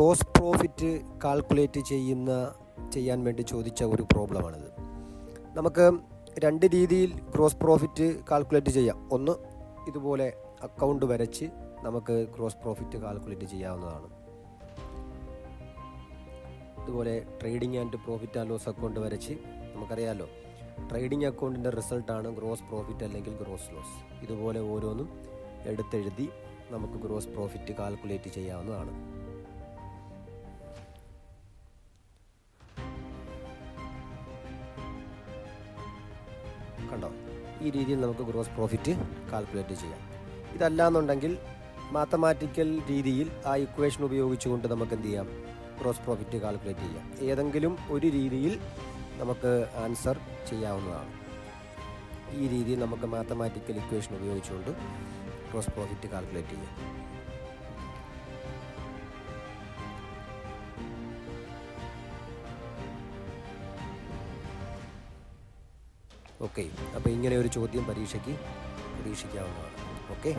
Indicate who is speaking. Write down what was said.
Speaker 1: Gross profit calculate ചെയ്യാൻ വേണ്ടി ചോദിച്ച ഒരു പ്രോബ്ലമാണിത്. നമുക്ക് രണ്ട് രീതിയിൽ ഗ്രോസ് പ്രോഫിറ്റ് കാൽക്കുലേറ്റ് ചെയ്യാം. ഒന്ന്, ഇതുപോലെ അക്കൗണ്ട് വരച്ച് നമുക്ക് ഗ്രോസ് പ്രോഫിറ്റ് കാൽക്കുലേറ്റ് ചെയ്യാവുന്നതാണ്. ഇതുപോലെ trading and profit and loss account വരച്ച് നമുക്കറിയാമല്ലോ, ട്രേഡിംഗ് അക്കൗണ്ടിൻ്റെ റിസൾട്ടാണ് ഗ്രോസ് പ്രോഫിറ്റ് അല്ലെങ്കിൽ ഗ്രോസ് ലോസ്. ഇതുപോലെ ഓരോന്നും എടുത്തെഴുതി നമുക്ക് ഗ്രോസ് പ്രോഫിറ്റ് കാൽക്കുലേറ്റ് ചെയ്യാവുന്നതാണ്. കണ്ടോ, ഈ രീതിയിൽ നമുക്ക് ഗ്രോസ് പ്രോഫിറ്റ് കാൽക്കുലേറ്റ് ചെയ്യാം. ഇതല്ലാന്നുണ്ടെങ്കിൽ മാത്തമാറ്റിക്കൽ രീതിയിൽ ആ ഇക്വേഷൻ ഉപയോഗിച്ചുകൊണ്ട് നമുക്ക് എന്ത് ചെയ്യാം, ഗ്രോസ് പ്രോഫിറ്റ് കാൽക്കുലേറ്റ് ചെയ്യാം. ഏതെങ്കിലും ഒരു രീതിയിൽ നമുക്ക് ആൻസർ ചെയ്യാവുന്നതാണ്. ഈ രീതിയിൽ നമുക്ക് മാത്തമാറ്റിക്കൽ ഇക്വേഷൻ ഉപയോഗിച്ചുകൊണ്ട് ഗ്രോസ് പ്രോഫിറ്റ് കാൽക്കുലേറ്റ് ചെയ്യാം. ഓക്കെ, അപ്പോൾ ഇങ്ങനെ ഒരു ചോദ്യം പരീക്ഷയ്ക്ക് പ്രതീക്ഷിക്കാവുന്നതാണ്. ഓക്കെ.